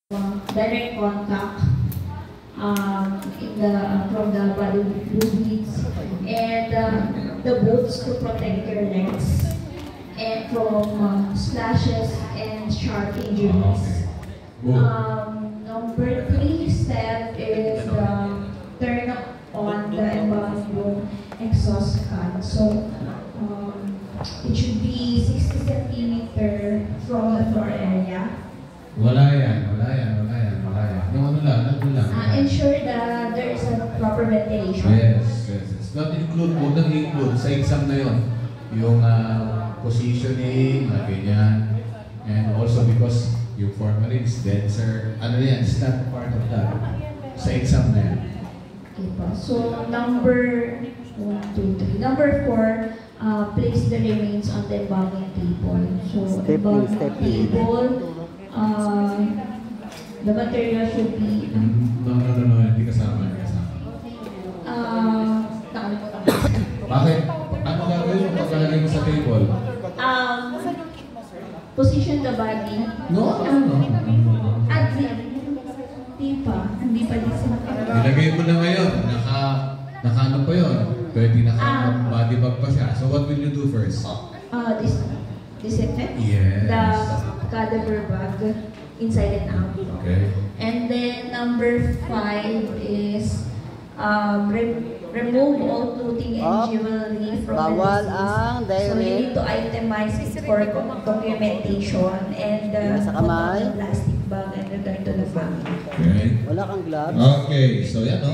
direct contact from the body fluids and the boots to protect your legs and from splashes and sharp injuries. Number 3 step is turn on the embalming exhaust fan. So it should be 60 centimeter from the floor area. Wala yan. Yung ano lang. Ensure that there is a proper ventilation. Yes. Not include sa exam na yun. Yung positioning, ganyan. And also because yung formalin is denser. Ano yan, it's not part of that. Sa exam na yan. Okay po. So, number 4, place the remains on the embalming table. So, embalming table, the material should be... No, hindi kasama. Nakalimutan ko. Bakit? Ano gagawin mo pagkalagay mo sa table? Position the body. No. Hindi pa din sila. Nilagay mo na ngayon. Naka pa yun. Pwede body bag pa siya. So what will you do first? Disinfect? Yes. The cadaver bag inside and out. Okay. And then number 5 is remove all clothing and jewelry from the deceased. So you need to itemize it for documentation and put on the plastic bag and return to the family. Okay. Wala kang gloves? Okay, so yan o.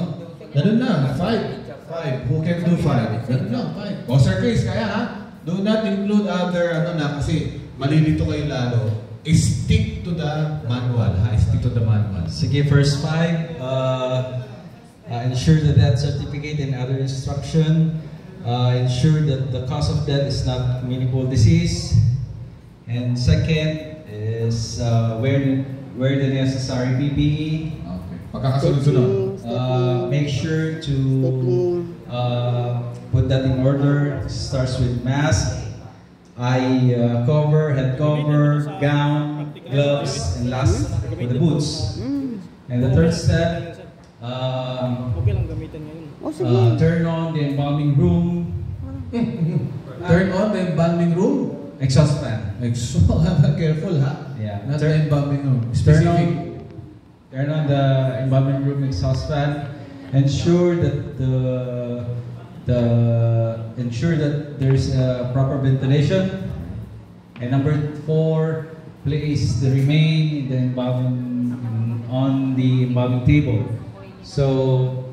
Ganun lang, 5. Who can do 5? Ganun lang, 5. O Sir Chris, kaya ha? Do not include other, kasi malilito kayo lalo. Stick to the manual, ha? Stick to the manual. Sige, first 5. Ensure the death certificate and other instruction. Ensure that the cause of death is not communicable disease. And second is wear the necessary PPE. Okay. Pagkakasunod-sunod. Make sure to put that in order. Starts with mask, eye cover, head cover, gown, gloves, and last with the boots. And the third step, turn on the embalming room. Turn on the embalming room? Exhaust fan. Careful, ha? Yeah. Not the embalming room. Specific. Turn on the embalming room exhaust fan. Ensure that ensure that there's proper ventilation. And number 4, place the remain in the on the embalming table. So,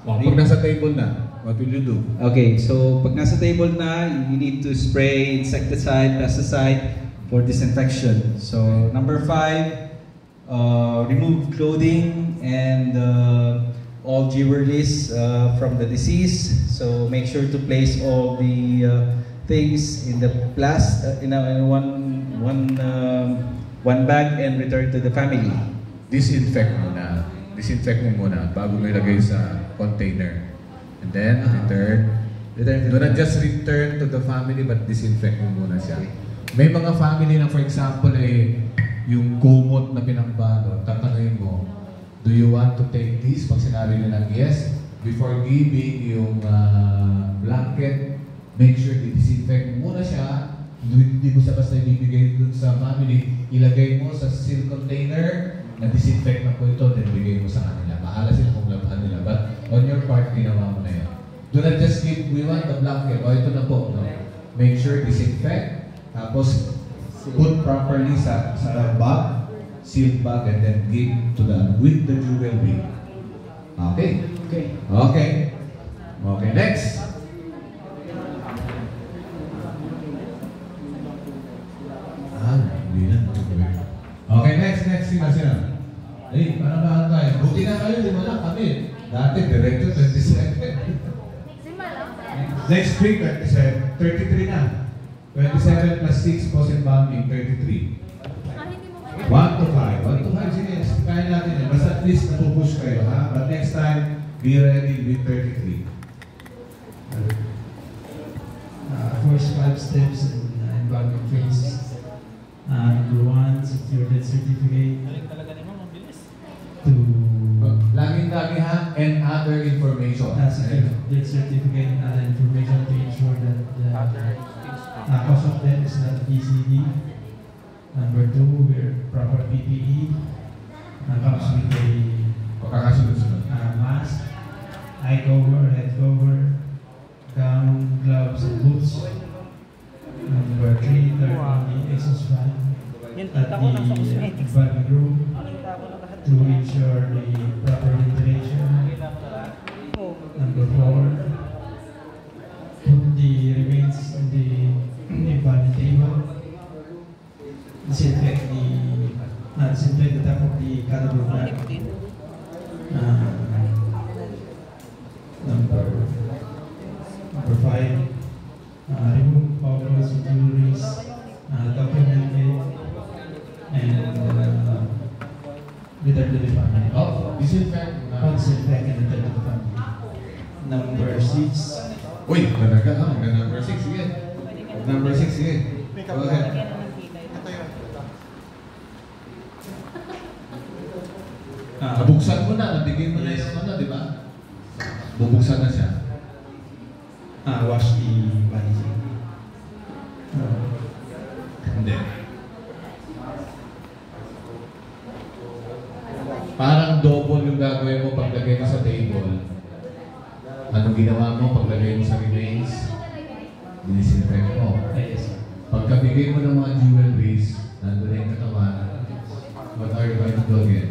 pag nasa table na, what will you do? Okay, so pag nasa table na, you need to spray insecticide, pesticide for disinfection. So, number 5, remove clothing and all jewelries from the deceased. So, make sure to place all the things in the in one bag and return to the family. Disinfect mo muna bago mo ilagay sa container. And then, return. Do not just return to the family but disinfect mo muna siya. May mga family na, for example, yung kumot na pinangbalot, tatanungin mo, do you want to take this? Pag sinabi nila yes, before giving yung blanket, make sure disinfect mo muna siya. Hindi mo siya basta ibibigay dun sa family, ilagay mo sa seal container, na-disinfect na po ito, then bigay mo sa kanila. Bahala sila kung labahan nila. But on your part, ginawa mo na yun. Do not just give, we want the blanket. O, ito na po. No? Make sure disinfect. Tapos, put properly sa bag, sealed bag, and then give to with the jewelry. Okay? Okay, next. Hindi na. Okay, next. Sino? Parang lahat tayo. Buti na kayo, 5 lang kami. Dati, diretso, 27. Next week, 33 na. 27 plus 6, post-embalming, 33. 1 to 5. Sige, kaya natin yan. Basta at least napupush kayo, ha? But next time, be ready with 33. First 5 steps in embalming phase. Number 1, secure death certificate. to Laging ha, and other information. death certificate and other information to ensure that the cause of death is not DCD. Number 2, wear proper PPE. Comes with a Pagkakasunod-sunod. mask, eye cover, head cover, gown, gloves, and boots. Number 3, turn on the exhaust fan at the body room to ensure the proper ventilation. Number 4, put the remains in the body table. Disinfect the top of the caliber bag. Number 5, remove all clothes and jewelries, document it, and return to the family. Oh, disinfect. Disinfect and return to the family. Number 6, Uy, ganda ka. Number 6, sige. Number 6, sige. Go ahead. Nabuksan mo na, nabigay mo na yung ano, di ba? Bubuksan na siya. wash the body. Hindi. Parang double yung gagawin mo paglagay mo sa table. Anong ginawa mo paglagay mo sa remains? Dinisinfect mo. Yes. Pagkabigay mo ng mga jewelries, nandun na yung katawan. What are you going to do again?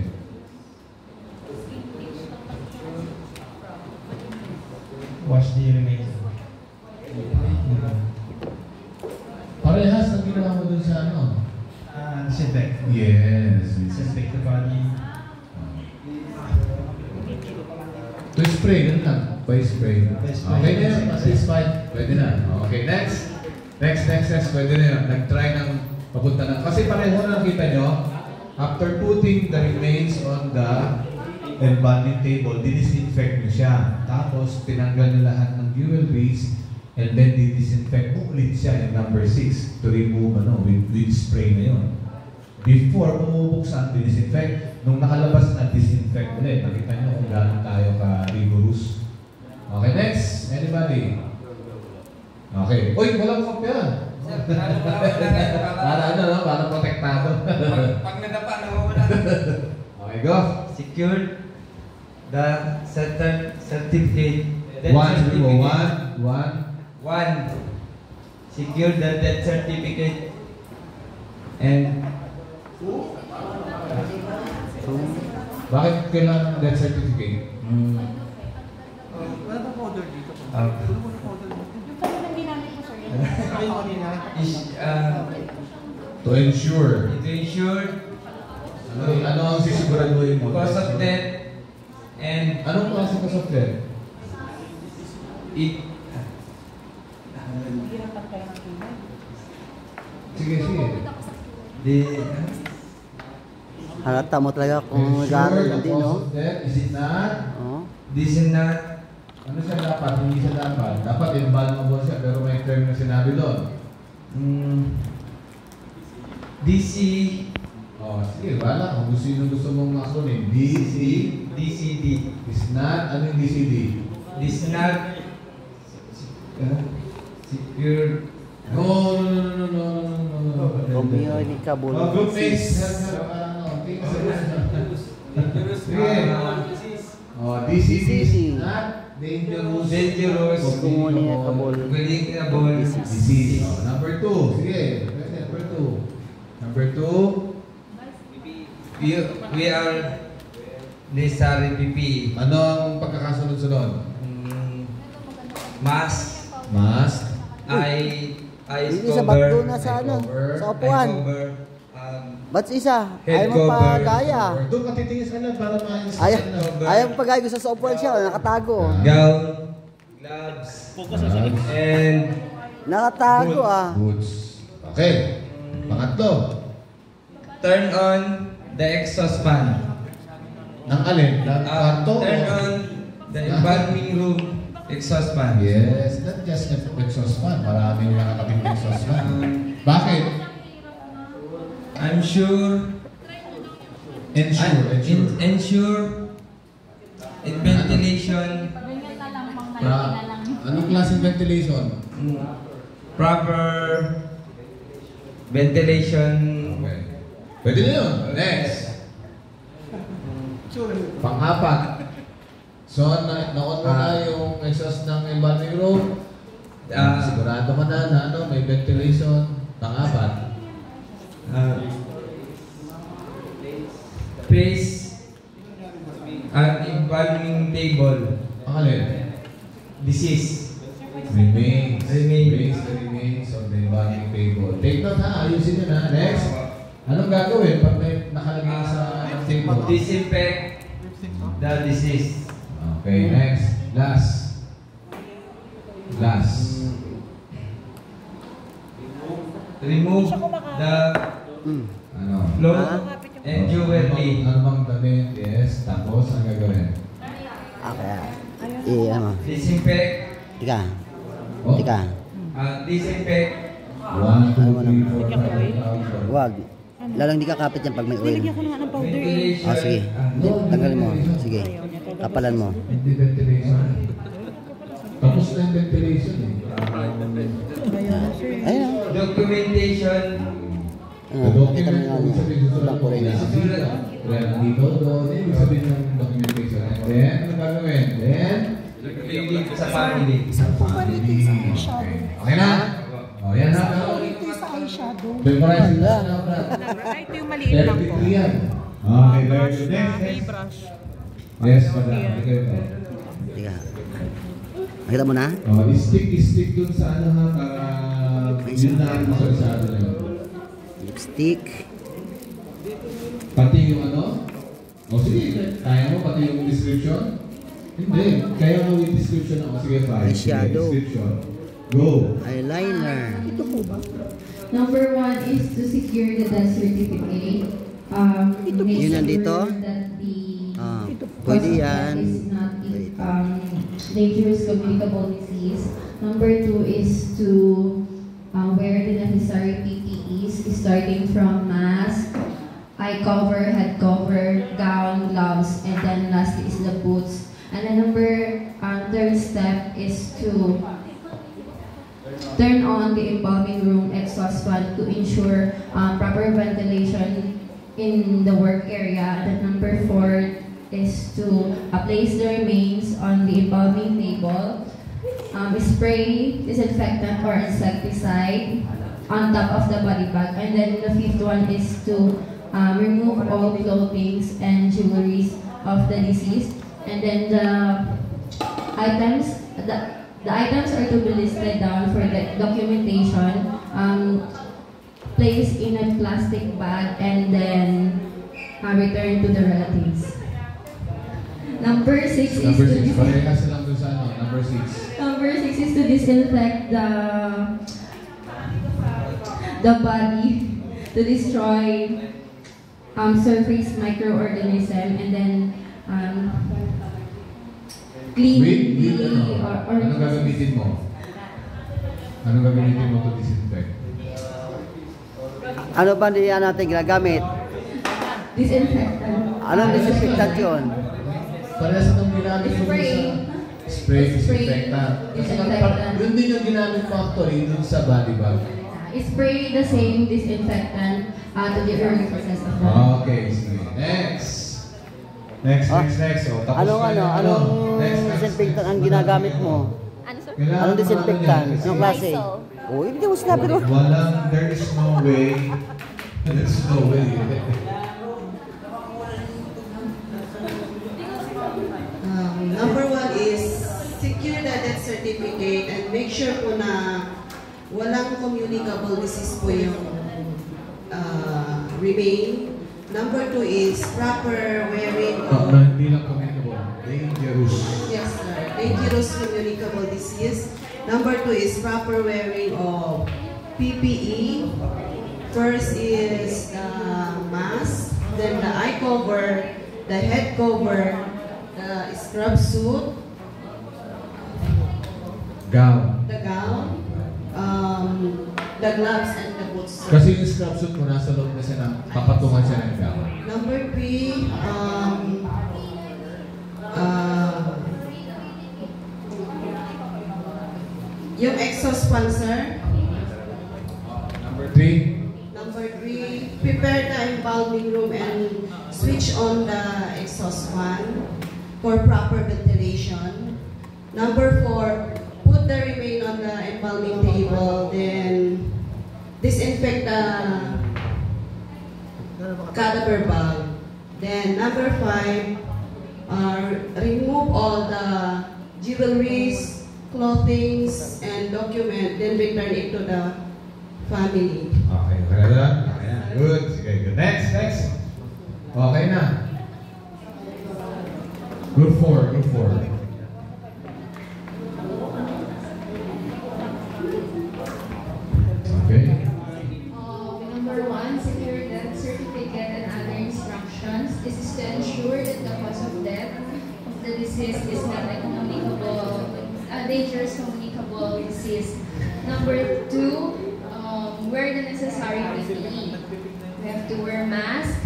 Wash the remains. Parehas ang ginawa mo dun sa ano? Disinfect. Yes. Disinfect the body. To spray, ganun lang. By spray. By spray. Okay na yun. At least 5. Pwede na. Okay, next. Next. Pwede na yun. Nag-try ng papunta na. Kasi pareho na nakita nyo. After putting the remains on the embalming table, dinisinfect nyo siya. Tapos, tinanggal nyo lahat ng jewelries and then disinfect mo ulit siya yung number 6 to remove with spray na yun. Before bumubuksan, dinisinfect. Nung nakalabas na, disinfect ulit. Nakita nyo kung gano'n tayo ka-rigorous. Okay, next. Anybody? Okay. Uy, walang kopya. Para ano, no? Para protektado. Pag nadapa, nawawala. Okay, go. Secured the certificate. One. Secure the death certificate and Bakit kailangan ng death certificate? Wala bang order dito? To ensure. to ensure Ano ang sisiguraduhin mo? cause of death and Anong klase cause of death? it Sige. the Halata mo talaga kung Ensure gano'n the hindi, cause no? of death. Is it not? Oo. this is not Ano siya dapat? Hindi siya dapat. Dapat invaluable siya pero may term na sinabi doon. DC Oh, sige, wala. Kung gusto mong acronym. DCD is not, ano yung DCD? this is not secure No. Romeo ni Kabul. Group mates. DCD is not dangerous. Kumuni ni Kabul. Communicable Disease. Number 2. Sige. Number 2. we are necessary PPE. Ano ang pagkakasunod-sunod? Mask, Mask. eyes Hindi sa cover, bato na sa ano, cover, sa eye upuan. cover, Ba't isa? Head Ayaw mo pa cover. gaya. Doon ka titingin sa para maayos. Ayaw mo pa gaya. Gusto sa upuan siya. Nakatago. gown, gloves, and Nakatago Boots. Okay. Pangatlo. turn on the exhaust fan. Ng alin? Ng kwarto? Turn on the embalming room exhaust fan. Yes, not just exhaust fan. Maraming nakakabing exhaust fan. Bakit? I'm sure ensure and ventilation, Anong klaseng ventilation? proper ventilation. Okay. Pwede na yun. Next. Pang-apat. So, naon mo na yung exhaust ng embalming room. Sigurado ka na may ventilation. Pang-apat. Place an embalming table. Pangalin. Disease. Remains. Remains. Place the remains of the embalming table. Take note ha. Ayusin nyo na. Next. Anong gagawin pag may nakalagay sa table? Disinfect the disease. Okay, next. Last. Remove the Ano? cloth and jewelry. Ano bang damit? Yes. Tapos, ang gagawin? Okay. Ano? Disinfect. Tika. Oh. Tika. Disinfect. 1, 2, 3, 4, 5, 6. Huwag. Lalang di ka kapit yan pag may oil. Nilagyan ko na nga ng powder eh. Ventilation. Oh, sige. Tanggalin mo. Sige. Kapalan mo. Hindi ventilation. Tapos na yung ventilation eh. Ayun. Documentation. Ano? Kita mo nga niya. Ibang kulay na. Dito, doon. Ibig sabihin ng documentation. And then, ano gagawin? Then, Relieve sa family. family. Okay na? O, yan na. Ito sa eyeshadow. Memorize na. Ito yung maliit lang po. Perfectly yan. Okay, very good. Next. Yes, madam. Okay, po. Tika. Nakita mo na? Oh, stick dun sa ano ha, para yun na ang masyado na yun. Lipstick. Pati yung ano? O sige, kaya mo pati yung description? Hindi, kaya mo yung description ako. Sige, fine. Eyeshadow. Description. Go! Eyeliner. Number 1 is to secure the death certificate. Make Yun nandito? sure that the Pwede cause of yan. death is not dangerous communicable disease. Number 2 is to wear the necessary PPEs, starting from mask, eye cover, head cover, gown, gloves, and then lastly is the boots. And then third step is to turn on the embalming room exhaust fan to ensure proper ventilation in the work area. And then number 4 is to place the remains on the embalming table, spray disinfectant or insecticide on top of the body bag. And then the 5th one is to remove all clothing and jewelry of the deceased. And then the items are to be listed down for the documentation, placed in a plastic bag, and then returned to the relatives. Number 6 is Number to 6, parehas lang dun sa ano, number 6. Number 6 is to disinfect the body, to destroy surface microorganism, and then clean With the ano? Anong gagamitin mo? Anong gagamitin mo to disinfect? Ano ba niya natin ginagamit? disinfectant. Anong disinfectant yun? Parehas itong ginamit mo Spray. sa spray, disinfectant. Kasi Disinfectant. yun din yung ginamit mo actually dun sa body bag. Spray the same disinfectant to the early process of the Okay, sige. Next. Next. Oh, tapos Anong na yung anong Next. disinfectant ang ginagamit mo? Ano sir? Kailangan Anong disinfectant? ano yan, Anong klase? Lysol. Oh, hindi mo sinabi ro. there is no way. There's no way. Number 1 is secure the death certificate and make sure po na walang communicable disease po yung remain. Number 2 is proper wearing of Hindi lang communicable. Dangerous. yes sir, dangerous communicable disease. Number 2 is proper wearing of PPE. First is the mask, then the eye cover, the head cover, the scrub suit, Gown. the gown, the gloves, and the boots. Kasi yung scrub suit mo nasa loob na siya ng papatungan siya ng gown. Number 3, yung exhaust fan, sir. Number 3. Number 3, prepare the embalming room and switch on the exhaust fan for proper ventilation. Number 4, put the remain on the embalming table, then disinfect the cadaver bag. Then number 5, remove all the jewelries, clothings, and document, then return it to the family. Okay, okay na lang? Okay na. Good. Sige, good. Next, next. Okay na. Group 4, group 4. Okay. Number 1, secure death certificate and other instructions. This is to ensure that the cause of death of the deceased is not a dangerous communicable disease. Number 2, wear the necessary PPE. We have to wear mask,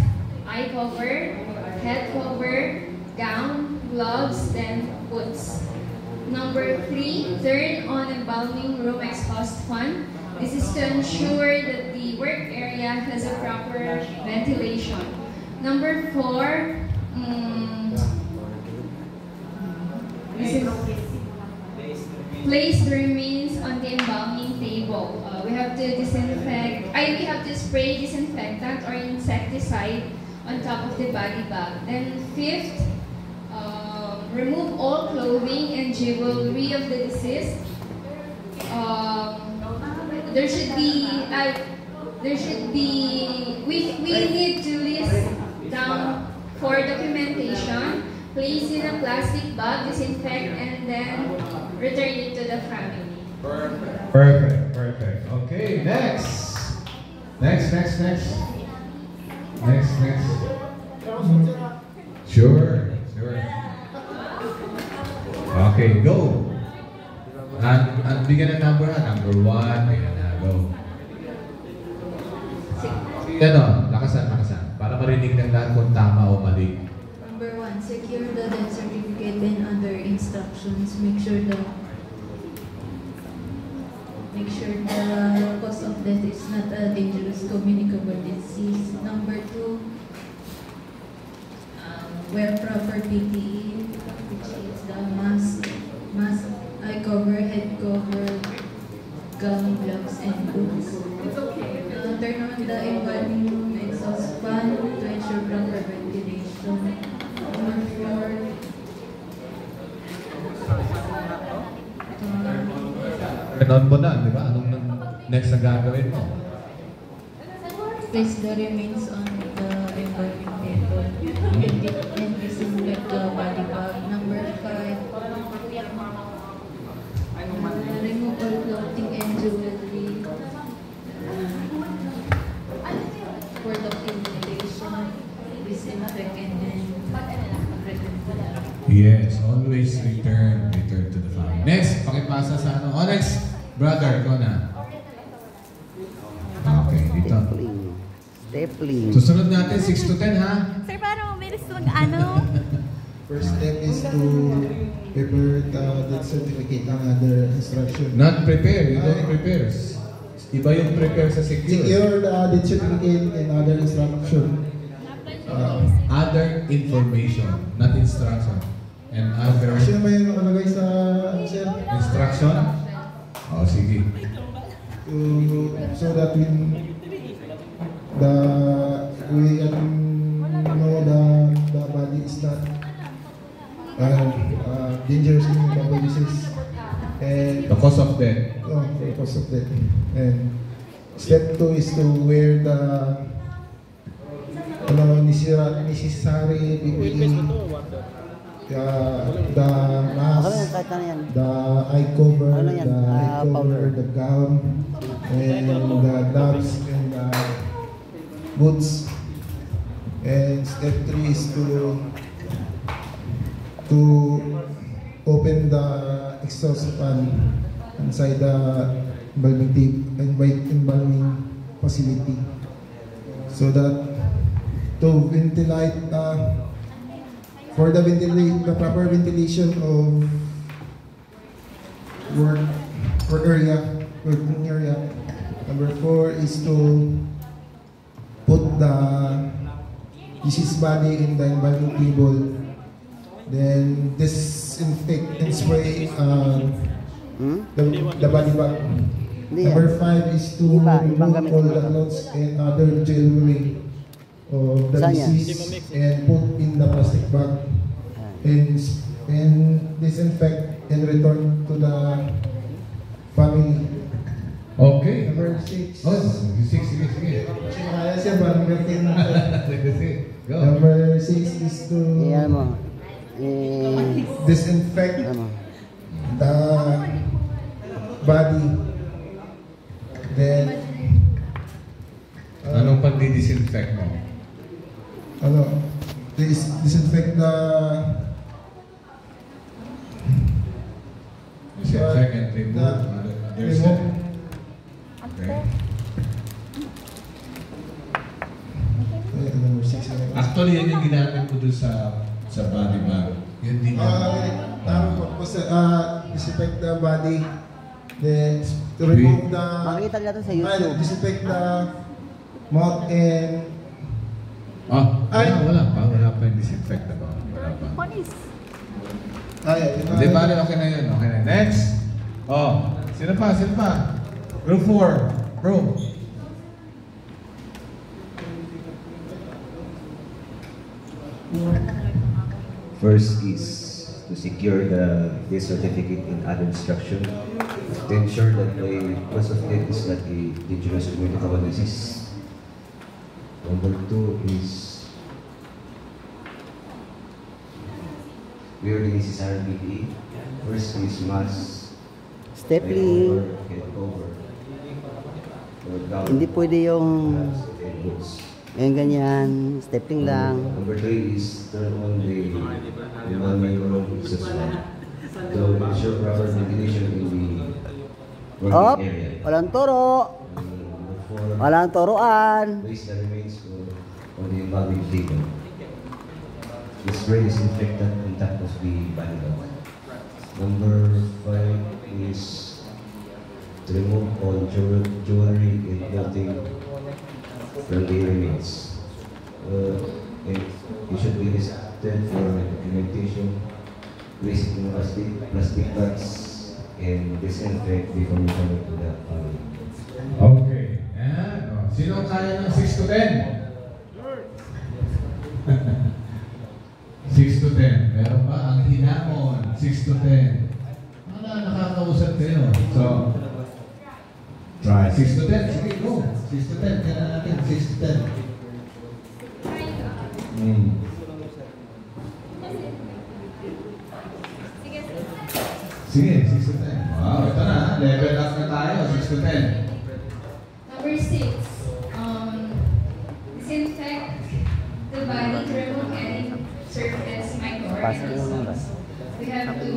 eye cover, head cover, gown, gloves, then boots. Number 3, turn on embalming room exhaust fan. This is to ensure that the work area has a proper ventilation. Number 4, place the remains on the embalming table. We have to we have to spray disinfectant or insecticide on top of the body bag. Then 5th, remove all clothing and jewelry of the deceased. We need to list down for documentation, place in a plastic bag, disinfect, and then return it to the family. Perfect, perfect. Okay, next. Next. Sure. Okay, go. At bigyan ng number ha. Number 1. Ayan na, go. Lakasan. Para marinig ng lahat kung tama o mali. Number 1, secure the death certificate and other instructions. Make sure the cause of death is not a dangerous communicable disease. Number 2, wear proper PPE, which is the mask, eye cover, head cover, gown, gloves, and boots. Turn on the embalming room exhaust fan to ensure proper ventilation. Number 4, Ganon mo na, di ba? Anong next na gagawin mo? place the remains on the embalming table and disinfect the body bag. Number 5, remove all clothing and jewelry for documentation, disinfect, and then return. Yes, always return to the family. Next, pakipasa sa ano. Next, brother, ikaw na. Okay, dito. Stapling. Susunod natin, 6 to 10 ha? Sir, parang umilis ano? First step is to prepare the death certificate and other instruction. Not prepare, you don't prepare. Iba yung prepare sa secure. Secure the death certificate and other instruction. Other information, not instruction. And other... Sino ba yung nakalagay sa sir? Instruction? Oh, sige. So that we know the body is not dangerous in the disease. And the cause of death. The cause of death. And step 2 is to wear the necessary PPE, the mask, the eye cover, the gown, and the gloves, and the boots. And step 3 is to open the exhaust fan inside the embalming facility. So that to ventilate, for the proper ventilation of working area. Number 4 is to put the diseased body in the embalming table. Then disinfect and spray the body bag. Number 5 is to remove all the clothes and other jewelry of the deceased and put in the plastic bag and disinfect and return to the family. Okay. Number 6. Oh, 6, sige. Kaya siya ba? Go. Number 6 is to disinfect the body. Then anong pag-disinfect mo? Disinfect the disinfect and remove other stuff. Okay. Number 6. Actually, yan yung ginamit ko dun sa body bag. Yun din disinfect the body. Then to remove the makita nila to sa YouTube. Disinfect the mouth and wala pa yung disinfect na ba? Wala pa. Hindi bale, okay na yun. Okay na. Next. Sino pa? Room 4. Room. First is to secure the death certificate in other instruction to ensure that the cause of death is not a dangerous communicable disease. Number 2 is wear the necessary PPE. First is mask, Stapling. head cover, Hindi pwede yung ganyan, stapling lang. Number 3 is turn on the embalming room exhaust fan to ensure proper ventilation in the working area. Walang toro. Walang toroan. Place the remains on the embalming table. The spray disinfectant on top of the body bag. Number 5 is to remove all jewelry and clothing from the remains. And it should be restricted for documentation, place it in plastic bags, and disinfect before you come to the family. Okay. Yan. Sino kaya ng 6 to 10? 6 to 10. Meron ba ang hinamon? 6 to 10. Nakakausap kayo. So, try 6 to 10. Sige, go. 6 to 10. Kaya natin. 6 to 10. Sige, 6 to 10. Wow, ito na. Level up na tayo. 6 to 10. Number 6. Disinfect the body to remove any surface microorganisms. We have to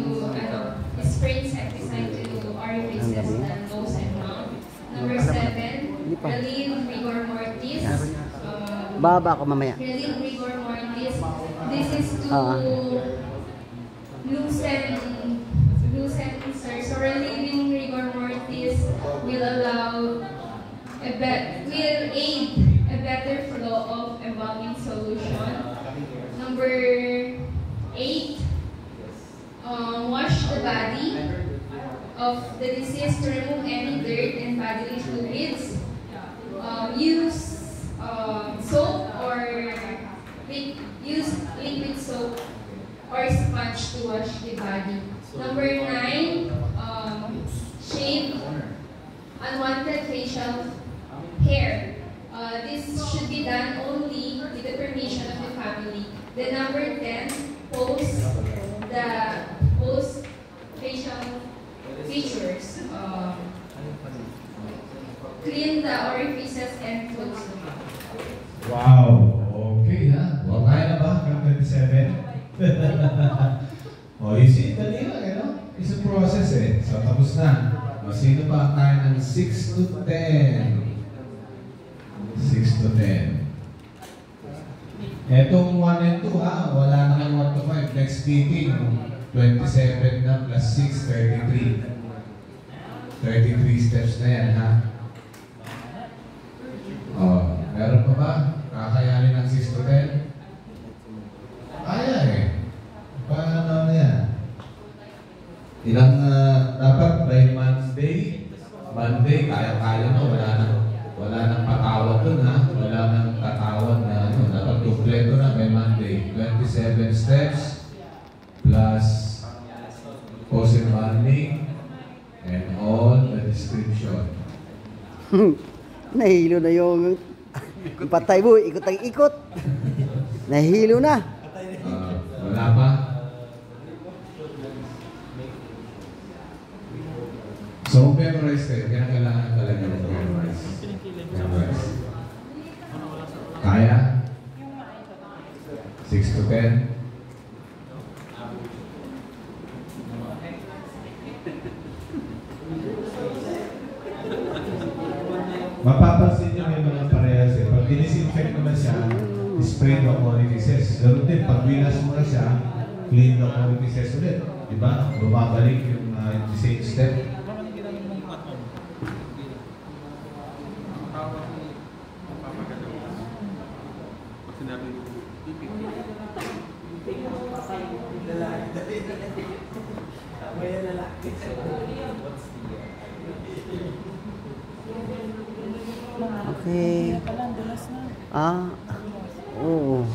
spray insecticide to orifices, the nose and mouth. Number 7. Relieve rigor mortis. Baba ako mamaya. Relieve rigor mortis. This is to loosen, so relieving rigor mortis will aid a better flow of embalming solution. Number 8, wash the body of the deceased to remove any dirt and bodily fluids. Use soap or use liquid soap or sponge to wash the body. Number 9, shave unwanted facial hair. This should be done only with the permission of the family. Then number 10, pose facial features. Clean the orifices and close them. Wow! Okay ha? O, kaya na ba? Hanggang 27? O, you see, dali lang, ano? It's a process So, tapos na. O, sino pa ang kaya ng 6 to 10? 6 to 10. Etong 1 and 2 ha, wala na kayong 1 to 5. Next meeting, 27 na plus 6, 33. 33 steps na yan ha. Oh, meron pa ba? Kakayanin ng 6 to 10? Kaya eh. Paano na yan? Ilang dapat by Monday, kaya-kaya na, wala nang patawad dun ha. Wala nang patawad na ano, dapat kompleto na by Monday. 27 steps plus post morning and all the description. Nahilo na yung patay mo, ikot ang ikot. Nahilo na. Wala pa? So, memorize kayo. Kaya kailangan talaga ng memorize. Kaya? 6 to 10? Mapapansin nyo may mga parehas eh. Pag dinisinfect naman siya, spray the orifices. Ganun din, pag winas mo na siya, clean the orifices ulit. Diba? Bumabalik yung the same step. Okay. Oo.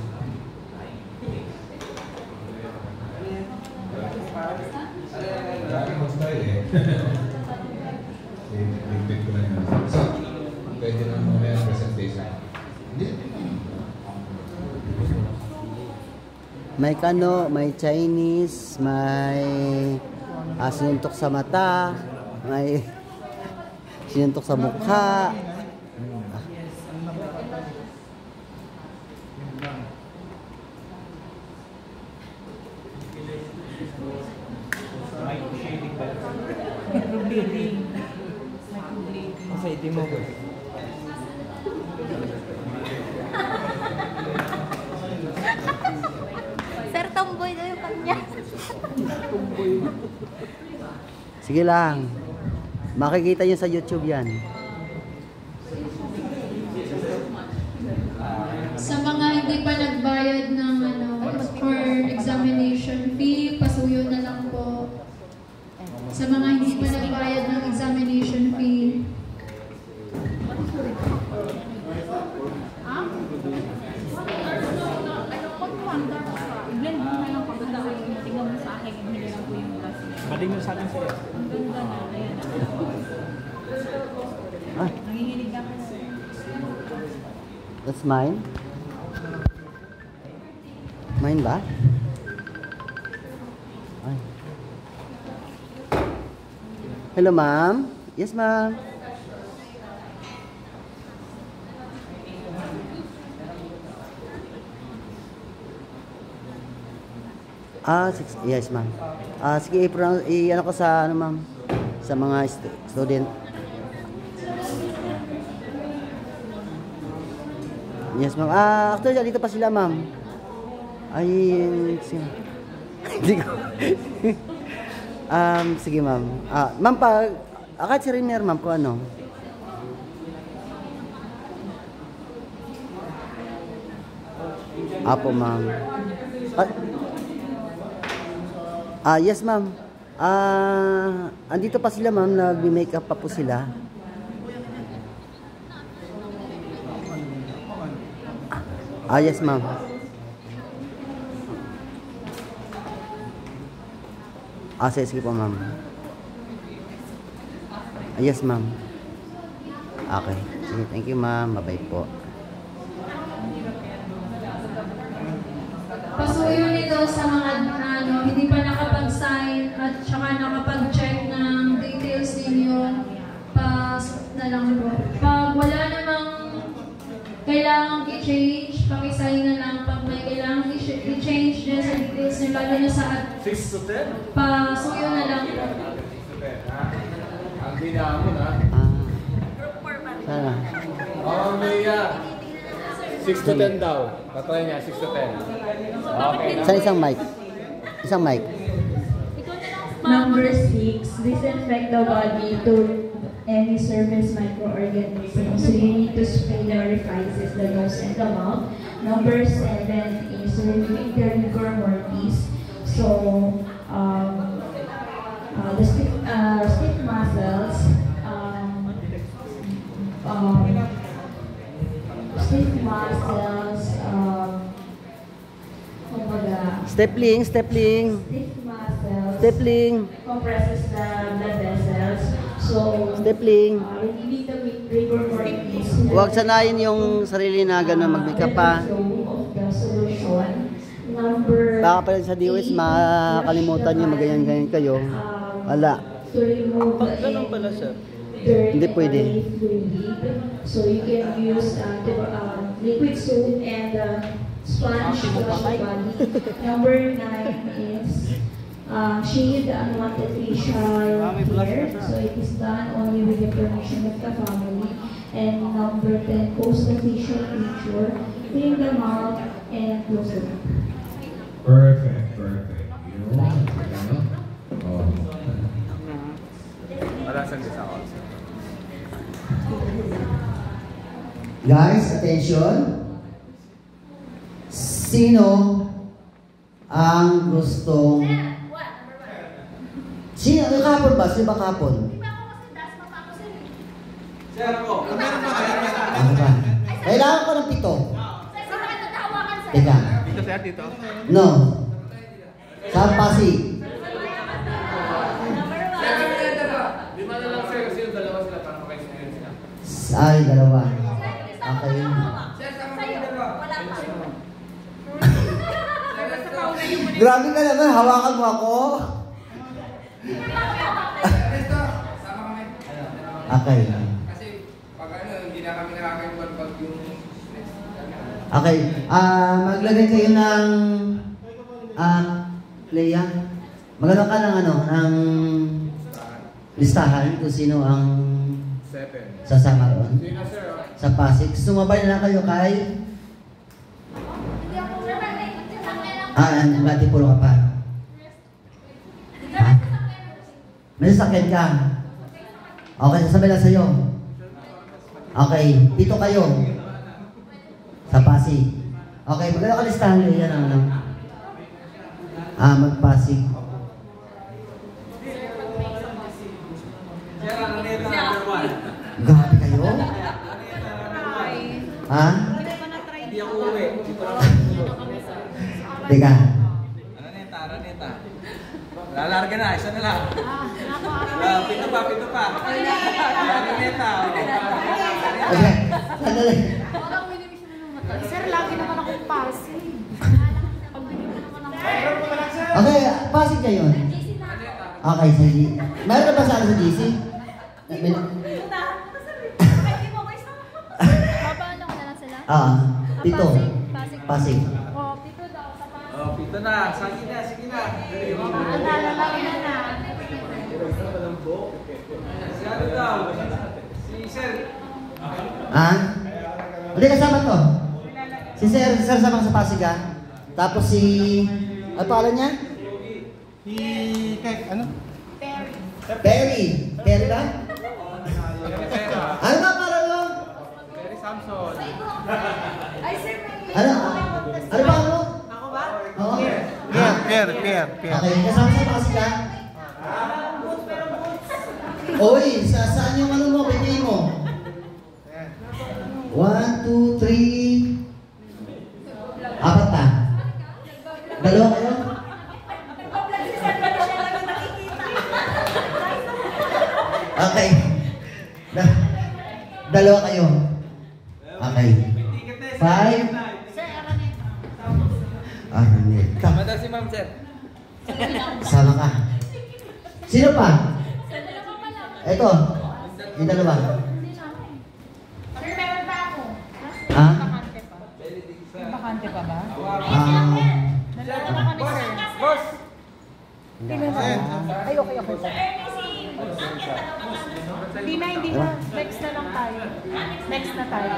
So, pwede na mamaya ang presentation. May kano, may Chinese, may sinuntok sa mata, may sinuntok sa mukha. Sir, tomboy daw yung kanya. Sige lang. Makikita nyo sa YouTube yan. Sa mga hindi pa nagbayad ng for examination fee, pasuyo na lang po. Sa mga hindi pa nagbayad ng examination fee. I-blend mo na lang pagkanda kayo. Tingnan mo sa akin, hindi lang po yung last. Bading mo sa akin sa'yo. Ang ganda na. Ayan. Nanginginig ako. That's mine? Mine ba? Ay. Hello, ma'am. Yes, ma'am. Yes, ma'am. Sige, ano ko sa, ma'am, sa mga student. Yes, ma'am. Actually, dito pa sila, ma'am. Ay, sige. Hindi ko. Sige, ma'am. Ma'am, kahit si Riner, ma'am, kung ano. Apo, ma'am. Yes, ma'am. Andito pa sila, ma'am. Nag-makeup pa po sila. Yes, ma'am. Sige po, ma'am. Yes, ma'am. Okay. Sige, thank you, ma'am. Bye-bye po. Pasuyo nito sa mga hindi pa nakapag-sign at saka nakapag-check ng details ninyo, pasok na lang po. Pag wala namang kailangang i-change, paki-sign na lang. Pag may kailangang i-change dyan sa details nyo, lalo na sa 6 to 10? pasuyo na lang po. Ang binamon ha? Sana. Oh, Leia. 6 to 10 daw. Patry niya, 6 to 10. Okay. Sa isang mic. Isang mic. Number 6, disinfect the body to any surface microorganisms. So you need to spray the orifices, the nose and the mouth. Number 7 is removing the rigor mortis. So the stiff muscles, Stapling. Compresses the blood vessels. So, Stapling. relieving the rigor mortis. Huwag sanayin yung sarili na gano'n mag-makeup pa. The solution. Number Baka pala sa DOS, makakalimutan nyo, maganyan-ganyan kayo. Wala. to remove Ganun pala, sir. Hindi pwede. So you can use liquid soap and sponge to wash the body. Number 9 is shave the unwanted facial hair. So it is done only with the permission of the family. And number 10, post the facial feature, clean the mouth, and close the mouth. Perfect. Guys, attention. Sino ang gustong... Sino? Yung kapon ba? Sino ba kapon? Ano ba? Kailangan ko ng 7. Teka. Dito, sir, dito. No. Sa Pasig. Lima na lang, sir, kasi yung dalawa sila para makaisipin sila. Ay, dalawa. Okay. Grabe ka naman, hawakan mo ako. Okay. Kasi pag hindi na kami nakakaibang pag yung... Okay. Maglagay kayo ng... Leia, magano ka ng ng listahan kung sino ang 7. sasama roon. Sino, sir? Sa Pasig. Sumabay na kayo kay... Nagatipulo ka pa. Ha? May sasakyan ka. Okay, sasabay lang sa'yo. Okay, 7 kayo. Sa Pasig. Okay, magkano ka listahan kayo yan ang magpasig. Grabe kayo? Ha? Hindi ako uwi. Teka. Araneta. Lalarga na, isa na lang. Pito pa. Araneta. Okay, sandali. Sir, lagi naman akong pasig. Okay, Pasig kayo. Okay, sige. Meron na ba sa GC? Papaano ko na lang sila? 7. Pasig. Oh, 7 daw sa pasig. Oh, pito na. Sige na. Alala na. Sigado daw. Si Sir. Hindi kasama to. Si Sir sama sa Pasig Tapos si... Ano pangalan niya? Perry ba? Ano ba pangalan mo? Perry Samson. Ano ba mo? Ako ba? Oo. Pierre. Okay, kasama sa Pasig Oy, saan yung ano mo, bigay mo? 1, 2, 3... 4 na. 2 kayo? Okay. 2 kayo. Okay. 5. Araneta. Mada si Ma'am Sir. Sama ka. Sino pa? Ito. Yung 2. Sir, meron pa ako. Ha? May bakante pa ba? Boss. Ay, okay. Hindi na. Next na lang tayo. Next na tayo.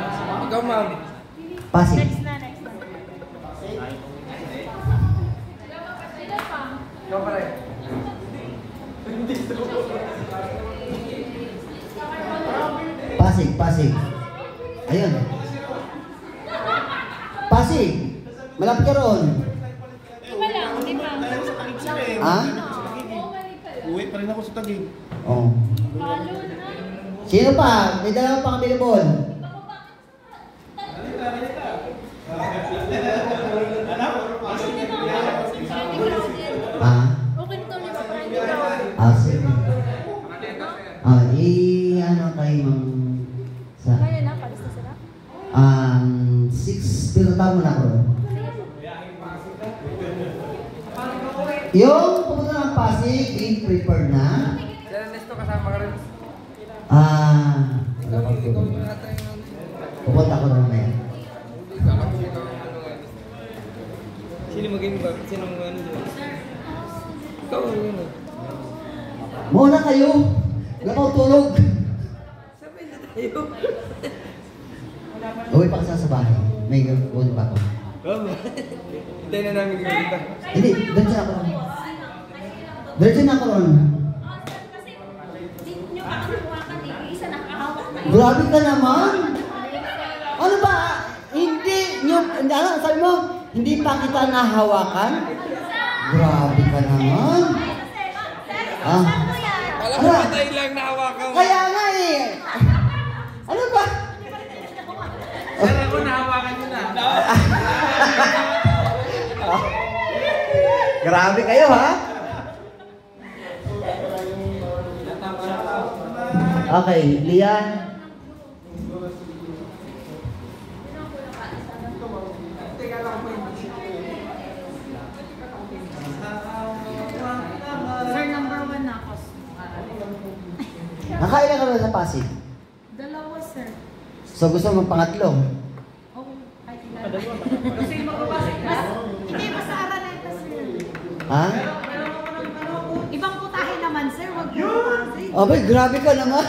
Ikaw, ma'am. Pasig. Next na. Ikaw pare. Pasig. Ayun. Pasig. Malapit ka roon. Ha? Uwi pa rin ako sa Taguig. Oh. Sino pa? May dalawa pang available. Sige. Ano kayo sa... Kaya na, palis na sila? 6, pero tama na ako. Yung pupunta ng Pasig, prepared na. Sir Ernesto, kasama ka rin. Wala kang tulog. Pupunta ko na ngayon. Sino maging ba? Sino ang ano dyan? Ikaw ang ano? Muna kayo! Wala kang tulog! Sabay na tayo. Uwi pa ka sa bahay. May gawin pa ako. Hintay na namin gawin. Hindi, diretso na ako ron. Diretso na ako ron. Grabe ka naman! Ano ba? Hindi nyo, ano, sabi mo, hindi pa kita nahawakan? Grabe ka naman! Alam mo, patay lang nahawakan mo. Kaya nga eh! Ano ba? Sir, ako nahawakan nyo na. Grabe kayo ha? Okay, Lian. Sir, number 1 na ako. Nakailan ka na sa Pasig? Dalawa, sir. So gusto mo pangatlo? Oo, kahit ilan. Kasi magpapasok ka? Hindi, basta Araneta, sir. Ha? Ibang putahe naman, sir. Huwag mo Pasig. Abay, grabe ka naman.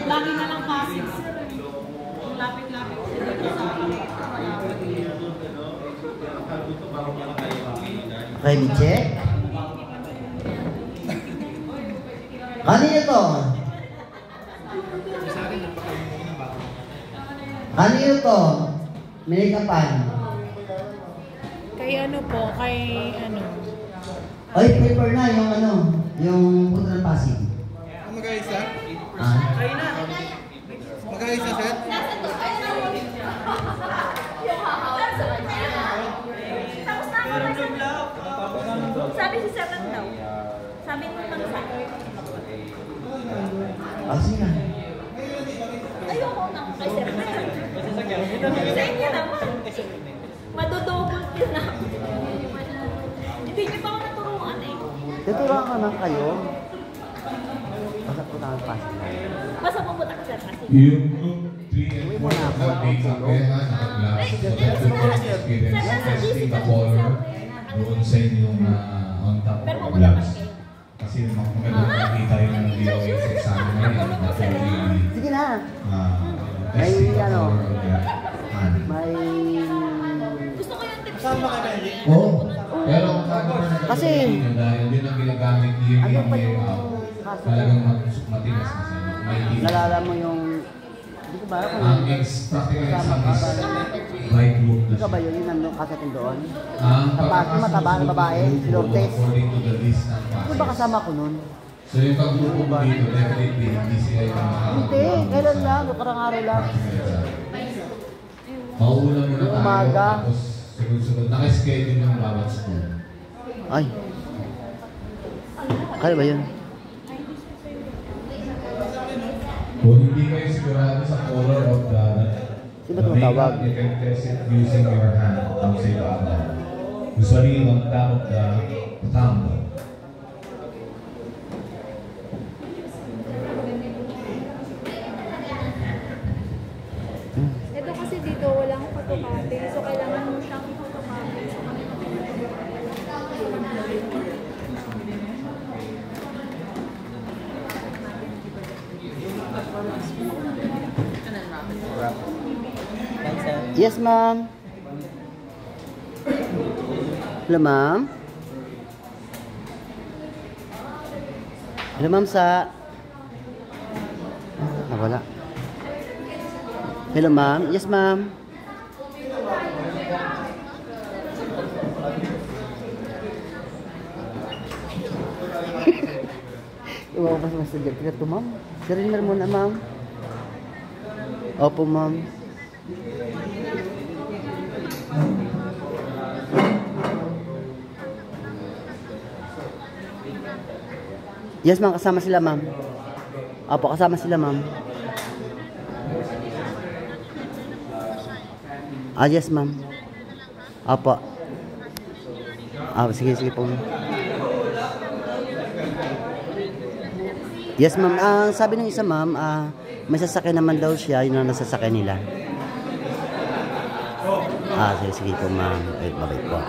Lagi na lang Pasig, sir. Lapit-lapit sila dito sa Araneta. Okay, check. Kanino to? Kanino to? Minikapan. Kay ano po, kay ano. Oy, prepare na yung ano, yung punta ng Pasig. Mag-aisa? Kayo na. Mag-aisa, sir? Tapos na ako sabi si Seven daw. Sabi mo lang sa akin. Sige na. Ayoko na kay Seven. Sa inyo naman. Madodouble yun na. Hindi niyo pa ako naturuan eh. Tuturuan ka lang kayo. Basta punta ng Pasig. Basta pumunta ka sa Pasig. Yung group 3 and 4 updates ang kaya sa class so that you can experience testing the color doon sa inyong on top of the gloves. Kasi maganda makikita yun ng DOH exam ngayon. Sige na. Testing the ano, color of their hand. May... Gusto ko yung tips. Kasama ka na yun? Oo. Pero ang kagawin na Kasi... dahil yun ang ginagamit year in, year out. Talagang matigas na sa'yo. May Nalala mo yung... Hindi ko ba kung... ang practical exam is by group. Hindi ka ba yun yung nandun kasatin doon? Ang Yung mataba ng babae, si Lourdes. according to the list ng Hindi ba kasama ko nun? So yung kagrupo mo dito, definitely hindi sila yung Hindi, kailan lang, karang araw lang. Mauuna muna tayo, Umaga. tapos sunod-sunod. Naka-schedule ng bawat school. Ay. Kaya ba yun? Kung hindi kayo sigurado sa color of the Sino tumatawag? makeup, you can test it using your hand. Tapos sa ibabaw. Usually on top of the thumb. Ito kasi dito walang photocopy. So kailangan mo siyang photocopy. Yes, ma'am. Hello, ma'am. Hello, ma'am, sa... wala. Hello, ma'am. Yes, ma'am. Iwapas mas sa dyan to, ma'am. Surrender muna, ma'am. Opo, ma'am. Yes, ma'am. Kasama sila, ma'am. Opo, kasama sila, ma'am. Yes, ma'am. Opo. Sige, sige po. Yes, ma'am. Sabi ng isa, ma'am, may sasakyan naman daw siya, yun ang nasasakyan nila. Sige, sige po, ma'am. Babay po.